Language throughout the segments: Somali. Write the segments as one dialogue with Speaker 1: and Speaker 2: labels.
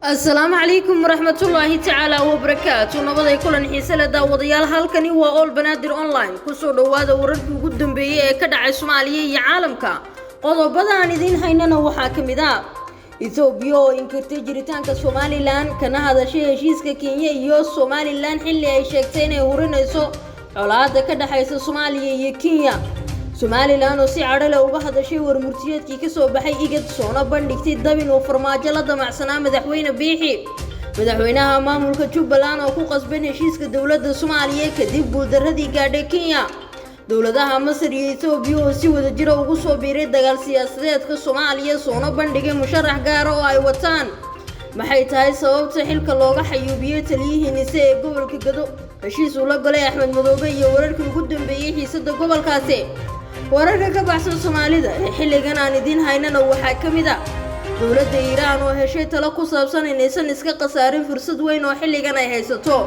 Speaker 1: السلام عليكم ورحمة الله تعالى وبركاته. نبضي كلن حيسلة داوديال هالكني وأول بنادر أونلاين كسر دواد ورد قدام بيه كدع الصومالية عالمك قضوا بدأ ندين هيننا وحاكم ذا إثيوبيا إنك تجريتان كصومالي لان كان هذا شيء شيء كينيا يو صومالي لان حلي أي شيء يورنا يسو على كدع حيث الصومالية كينيا Somaliland oo si cadho leh uga hadashay warmurtiyeedkii ka soo baxay igad soona bandhigtay dabin oo farmaajo la damacsanaa madaxweyne Biixi madaxweynaha maamulka Jubbaland oo ku qasban heshiiska dawladda Soomaaliya kadib guuldaradii gaadhay Kenya dawladaha Masar iyo Itoobiya oo si wada jir ugu soo biiray dagaal siyaasadeedka Soomaaliya soona bandhigay musharax gaar ah oo ay wataan maxay tahay sababta xilka looga xayuubiyay taliyihiisa ee gobolka Gado heshiis uu la galay Axmed Madoobe iyo wararkii ugu dambeeyay xiisadda gobolkaasi wararka ka baxsan Soomaalida xilligan aan idin haynana waxaa kamid ah dawladda Iiraan oo heshay talo ku saabsan inaysan iska qasaarin fursad weyn oo xilligan ay haysato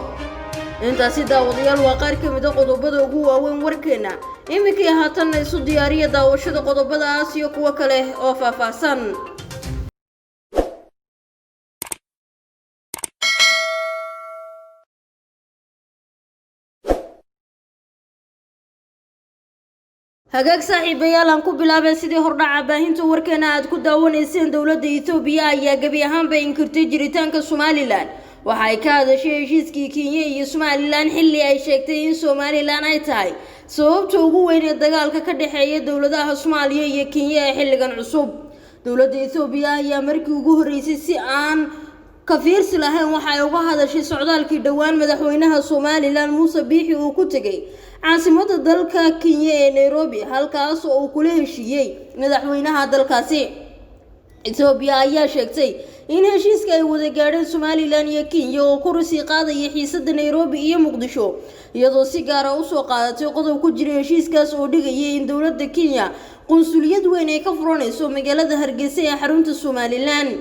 Speaker 1: intaasi daawadayaal waa qaar kamid ah qodobada ugu waaweyn warkeena imika haatan isu diyaariya daawashada qodobadaas iyo kuwa kale oo faahfaahsan hagaag saaxiibayaal aan ku bilaabay sidii hordhaca baahinta warkeena aad ku daawanayseen dawladda Itoobiya ayaa gabi ahaanba inkirtay jiritaanka Somaliland waxa ay ka hadashay heshiiskii Kenya iyo Somaliland xilli ay sheegtay in Somaliland ay tahay sababta ugu weyn ee dagaalka ka dhaxeeya dawladaha Soomaaliya iyo Kenya ee xilligan cusub dawladda Itoobiya ayaa markii ugu horeysay si aan ka fiirsi lahayn waxa ay uga hadashay socdaalkii dhawaan madaxweynaha Somaliland Muuse Biixi uu ku tagay caasimada dalka Kenya ee Nairobi halkaas oo uu kula heshiiyay madaxweynaha dalkaasi Itoobiya ayaa sheegtay in heshiiska ay wada gaadheen Somaliland iyo Kenya oo ku rusii qaadaya xiisadda Nairobi iyo Muqdisho iyadoo si gaar ah u soo qaadatay qodob ku jira heshiiskaas oo dhigayay in dawladda Kenya qunsuliyad weyn ay ka furanayso magaalada Hargeysa ee xarunta Somaliland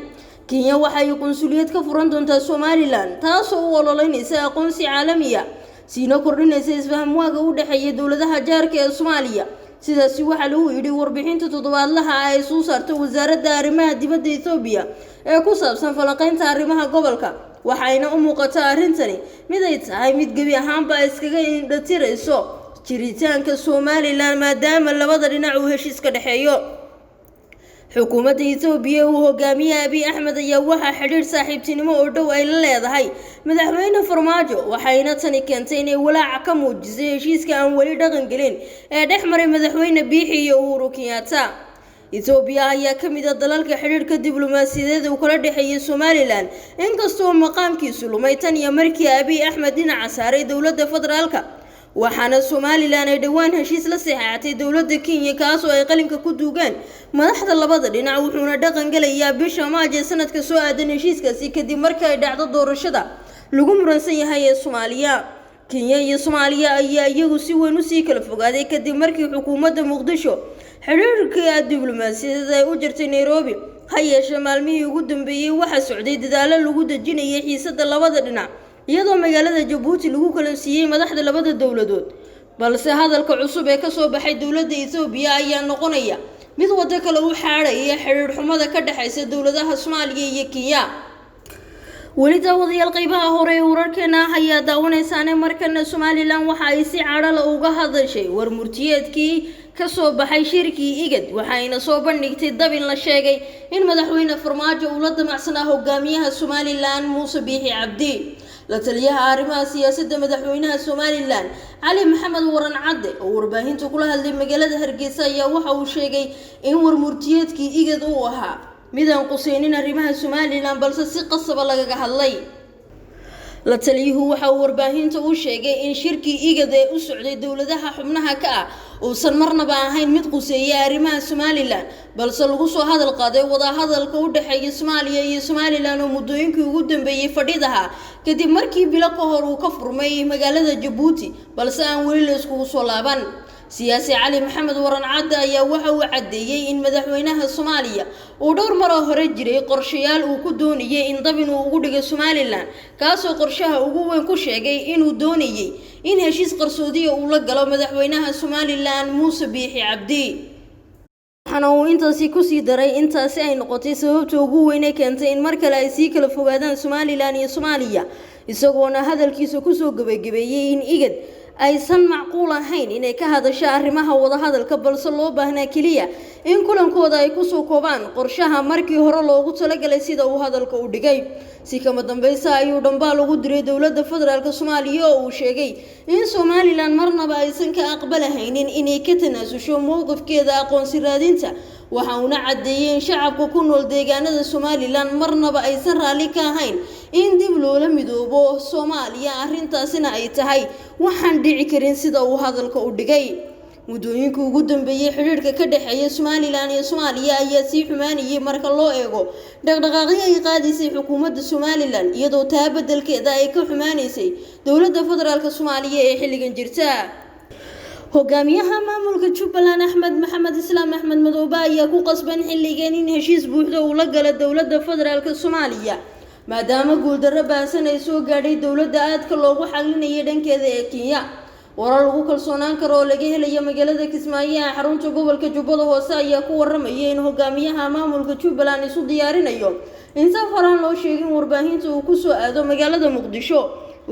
Speaker 1: Kenya waxay qunsuliyad ka furan doontaa Somaliland taas oo u ololeynaysa aqoonsi caalami ah siino kordhinaysa isfaham waaga u dhaxeeya dawladaha jaarka ee Soomaaliya sidaas waxa lagu yiri warbixinta toddobaadlaha ay soo saartay wasaaradda arrimaha dibadda Itoobiya ee ku saabsan falanqaynta arrimaha gobolka waxayna u muuqataa arrintani mid ay tahay mid gabi ahaanba iskaga indhatirayso jiritaanka Somaliland maadaama labada dhinac uu heshiis ka dhaxeeyo xukuumadda Itoobiya uu hogaamiye Abiy Ahmed ayaa waxa xiriir saaxiibtinimo oo dhow ay la leedahay madaxweyne Farmaajo waxayna tani keentay inay walaac ka muujisay heshiiska aan wali dhaqan gelin ee dhexmaray madaxweyne Biixi iyo Uhuru Kenyatta Itoobiya ayaa kamid ah dalalka xiriirka diblomaasiyadeed uu kala dhaxeeyay Somaliland inkastoo maqaamkiisu lumay tan iyo markii Abiy Ahmed dhinaca saaray dawladda federaalka waxaana Somaliland ay dhawaan heshiis la saxeexatay dawladda Kenya kaas oo ay qalinka ku duugaan madaxda labada dhinac wuxuuna dhaqan galayaa bisha Maajo sanadka soo aadan heshiiskaasi kadib markii ay dhacdo doorashada lagu muransan yahay ee Soomaaliya Kenya iyo Soomaaliya ayaa iyagu si weyn u sii kala fogaaday kadib markii xukuumadda Muqdisho xiriirka diblomaasiyadeed ay u jirtay Nairobi hayeeshee maalmihii ugu dambeeyay waxa socday dadaalo lagu dejinayay xiisadda labada dhinac iyadoo magaalada Djibouti lagu kala siiyay madaxda labada dawladood balse hadalka cusub ee ka soo baxay dawladda Itoobiya ayaa noqonaya mid wada kale u xaaraya xiriir xumada ka dhaxaysa dawladaha Soomaaliya iyo Kenya wali daawadayaal qaybaha hore ee wararkeena ayaa daawanaysan markana Somaliland waxa ay si cadho leh uga hadashay warmurtiyeedkii ka soo baxay shirkii igad waxayna soo bandhigtay dabin la sheegay in madaxweyne Farmaajo uu la damacsanaa hogaamiyaha Somaliland Muuse Biixi Cabdi la taliyaha arrimaha siyaasadda madaxweynaha Somaliland Ali Maxamed Waran Cadde oo warbaahinta kula hadlay magaalada Hargeysa ayaa waxa uu sheegay in warmurtiyeedkii igad uu ahaa mid aan qusaynin arrimaha Somaliland balse si qasab ah lagaga hadlay la taliyuhu waxa uu warbaahinta u sheegay in shirkii igad ee u socday dawladaha xubnaha ka ah uusan marnaba ahayn mid quseeya arrimaha Somaliland balse lagu soo hadal qaaday wada hadalka u dhaxeeya Soomaaliya iyo Somaliland oo muddooyinkii ugu dambeeyay fadhidaha kadib markii bilo ka hor uu ka furmay magaalada Djibouti balse aan wali la isku soo laaban siyaasi Ali Maxamed Waran Cadde ayaa waxa uu cadeeyay in madaxweynaha Soomaaliya uu dhowr mar hore jiray qorshayaal uu ku doonayay in dabin uu ugu dhigo Somaliland kaas oo qorshaha ugu weyn ku sheegay inuu doonayay in heshiis qarsoodi uu la galo madaxweynaha Somaliland Muuse Biixi Cabdi waxaana uu intaasi ku sii daray intaasi ay noqotay sababta ugu weyn ee keentay in mar kale ay sii kala fogaadaan Somaliland iyo Soomaaliya isagoona hadalkiisa ku soo gabagabeeyay in igad aysan macquul ahayn inay ka hadasho arrimaha wada hadalka balse loo baahnaa kaliya in kulankooda ay ku soo koobaan qorshaha markii hore loogu talagalay sida uu hadalka u dhigay si kama dambaysa ayuu dhambaal ugu diray dowladda federaalka Soomaaliya oo uu sheegay in Somaliland marnaba aysan ka aqbalahaynin inay ka tanaasusho mowqifkeeda aqoonsi raadinta waxa uu cadeeyay in shacabka ku nool deegaanada Somaliland marnaba aysan raali ka ahayn in dib loola midoobo Soomaaliya arrintaasina ay tahay waxaan dhici karin sida uu hadalka u dhigay mudooyinka ugu dambeeyay xiriirka ka dhaxeeya Somaliland iyo Soomaaliya ayaa sii xumaanayay marka loo eego dhaqdhaqaaqyo ay qaadisay xukuumadda Somaliland iyadoo taa beddelkeeda ay ka xumaanaysay dowladda federaalka Soomaaliya ee xilligan jirta hogaamiyaha maamulka Jubbaland Axmed Maxamed Islaam Axmed Madoobe ayaa ku qasban xilligan in heshiis buuxda uu la galo dowladda federaalka Soomaaliya maadaama guuldarro baahsan ay soo gaadhay dowladda aadka loogu xalinayay dhankeeda ee Kenya warar lagu kalsoonaan karo oo laga helayo magaalada Kismaayo ee xarunta gobolka Jubbada Hoose ayaa ku waramayay in hogaamiyaha maamulka Jubbaland isu diyaarinayo in safaran loo sheegin warbaahinta uu ku soo aado magaalada Muqdisho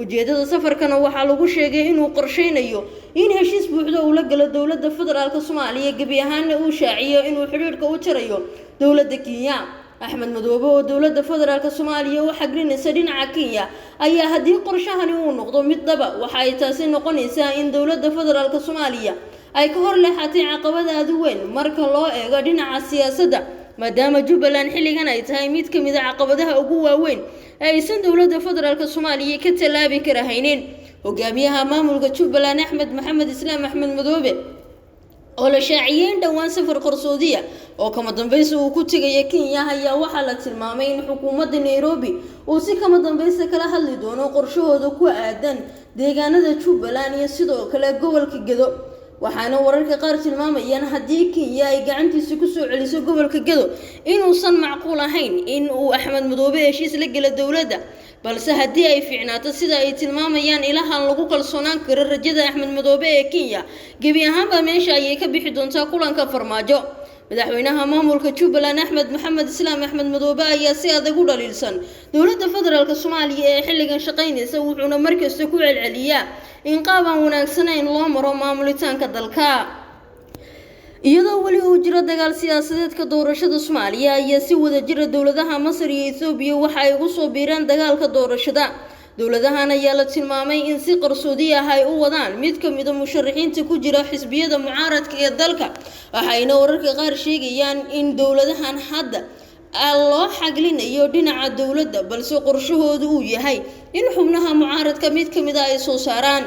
Speaker 1: ujeedada safarkana waxaa lagu sheegay inuu qorsheynayo in heshiis buuxda uu la galo dowladda federaalka Soomaaliya gabi ahaanna uu shaaciyo inuu xiriirka u jarayo dowladda Kenya Axmed Madoobe oo dowladda federaalka Soomaaliya u xagrinaysa dhinaca Kenya ayaa hadii qorshahani uu noqdo mid dhaba waxa ay taasi noqonaysaa in dowladda federaalka Soomaaliya ay ka hor leexatay caqabadaha weyn marka loo eego dhinaca siyaasadda maadaama Jubbaland xilligan ay tahay mid ka mid ah caqabadaha ugu waaweyn aysan dowladda federaalka Soomaaliya ka talaabi karahaynin hogaamiyaha maamulka Jubbaland Axmed Maxamed Islaam Axmed Madoobe oo la shaaciyay dhawaan safar qarsoodiya oo kama dambaysa uu ku tagay Kenya ayaa waxa la tilmaamay in xukuumadda Nairobi uu si kama dambaysa kala hadli doono qorshahooda ku aadan deegaanada Jubbaland iyo sidoo kale gobolka Gedo waxaana wararka qaar tilmaamayaan hadii Kenya ay gacantiisa ku soo celiso gobolka Gedo inuusan macquul ahayn in uu Axmed Madoobe heshiis la galo dowladda balse hadii ay fiicnaato sida ay tilmaamayaan ilahan lagu kalsoonaan karo rajada Axmed Madoobe ee Kenya gabi ahaanba meesha ay ka bixi doontaa kulanka farmaajo madaxweynaha maamulka Jubbaland Axmed Maxamed Islaam Axmed Madoobe ayaa si adag u dhaliilsan dowladda federaalka Soomaaliya ee xilligan shaqaynaysa wuxuuna markasta ku celceliyaa in qaabaan wanaagsaneyn loo maro maamulitaanka dalka iyadoo wali uu jiro dagaal siyaasadeedka doorashada Soomaaliya ayaa si wada jira dowladaha Masar iyo Itoobiya waxa ay ugu soo biireen dagaalka doorashada dowladahan ayaa la tilmaamay in si qarsoodi ah ay u wadaan mid ka mid ah musharaxiinta ku jira xisbiyada mucaaradka ee dalka waxayna wararka qaar sheegayaan in dowladahan hadda loo xaglinayo dhinaca dowladda balse qorshahoodu uu yahay in xubnaha mucaaradka mid ka mid ah ay soo saaraan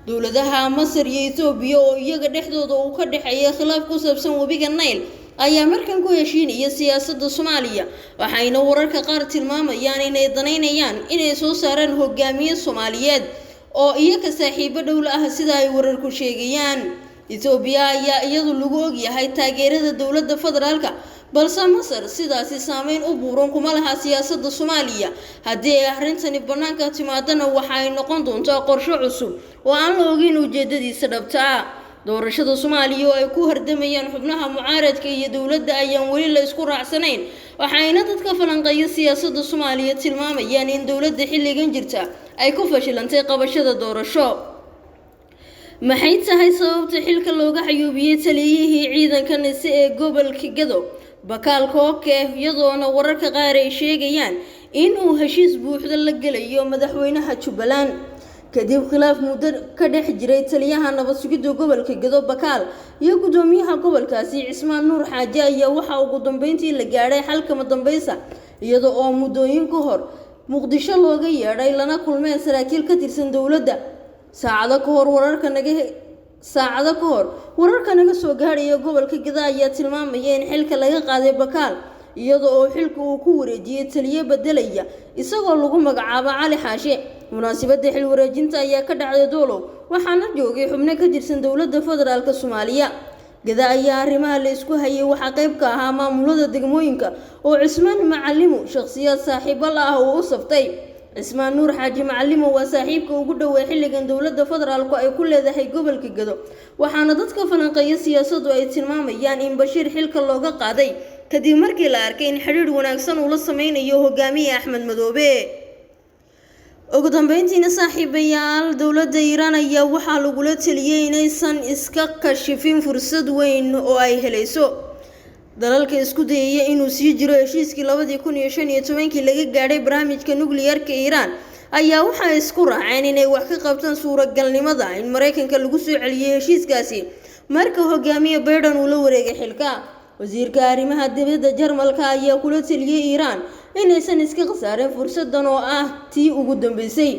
Speaker 1: dowladaha Masar iyo Itoobiya oo iyaga dhexdooda uu ka dhaxeeyo khilaaf ku saabsan wabiga Nile ayaa markan ku heshiinaya siyaasadda Soomaaliya waxayna wararka qaar tilmaamayaan inay daneynayaan inay soo saaraan hogaamiye Soomaaliyeed oo iyaga saaxiibo dhow ah sida ay wararku sheegayaan Itoobiya ayaa iyadu lagu og yahay taageerada dowladda federaalka balse Masar sidaasi saameyn u buuran kuma laha siyaasadda Soomaaliya hadii ay arrintani banaanka timaadana waxa ay noqon doontaa qorshe cusub oo aan la ogeyn ujeedadiisa dhabta ah doorashada Soomaaliya oo ay ku hardamayaan xubnaha mucaaradka iyo dowladda ayaan wali la isku raacsanayn waxayna dadka falanqeeya siyaasadda Soomaaliya tilmaamayaan in dowladda xilligan jirta ay ku fashilantay qabashada doorasho maxay tahay sababta xilka looga xayuubiyay taliyihii ciidanka nise ee gobolka Gedo Bakaal Kooke iyadoona wararka qaar ay sheegayaan in uu heshiis buuxda la galayo madaxweynaha Jubbaland kadib khilaaf muddo ka dhex jiray taliyaha nabad sugidda gobolka Gedo Bakaal iyo gudoomiyaha gobolkaasi Cismaan Nuur Xaaji ayaa waxa ugu dambeyntii la gaaray xalka madambaysa iyadoo oo muddooyin ka hor Muqdisho looga yeedhay lana kulmeen saraakiil ka tirsan dowladda saacado ka hor wararka naga soo gaaraya gobolka Gedo ayaa tilmaamaya in xilka laga qaaday Bakaal iyadoo oo xilka uu ku wareejiyay taliye bedelaya isagoo lagu magacaabo Cali Xaashe munaasabada xil wareejinta ayaa ka dhacday Doolow waxaana joogay xubno ka tirsan dowladda federaalka Soomaaliya Gedo ayaa arrimaha la isku hayay waxa qayb ka ahaa maamulada degmooyinka oo Cismaan Macalimo shakhsiyaad saaxiibo ah oo u saftay cismaan nuur xaaji macalimo waa saaxiibka ugu dhoweey xilligan dowladda federaalku ay ku leedahay gobolka Gedo waxaana dadka falanqeeya siyaasaddu ay tilmaamayaan in Bashiir xilka looga qaaday kadib markii la arkay in xiriir wanaagsan uu la sameynayo hogaamiye Axmed Madoobe. ugu dambeyntiina saaxiibayaal dowladda Iiraan ayaa waxaa lagula taliyay inaysan iska kashifin fursad weyn oo ay helayso dalalka isku dayaya inuu sii jiro heshiiskii 2015 laga gaadhay barnaamijka nukliyeerka Iiraan ayaa waxa isku raaceen inay wax ka qabtaan suuragalnimada in Mareykanka lagu soo celiyo heshiiskaasi marka hogaamiye Biden uu la wareegay xilka. wasiirka arrimaha dibadda Jarmalka ayaa kula taliyay Iiraan inaysan iska khasaarin fursadan oo ah tii ugu dambeysay.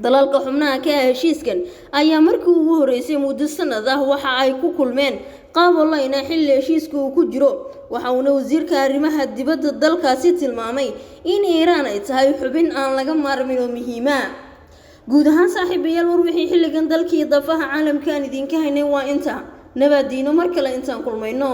Speaker 1: dalalka xubnaha ka heshiiskan ayaa markii ugu horeysay muddo sanad ah waxa ay ku kulmeen qaab online xilli heshiisku uu ku jiro waxaana wasiirka arrimaha dibadda dalkaasi tilmaamay in Iiraan ay tahay xubin aan laga maarmin oo muhiim ah. guud ahaan saaxiibayaal war wixii xilligan dalkii dafaha caalamka aan idinka haynay waa inta nabadiino mar kale intaan kulmayno.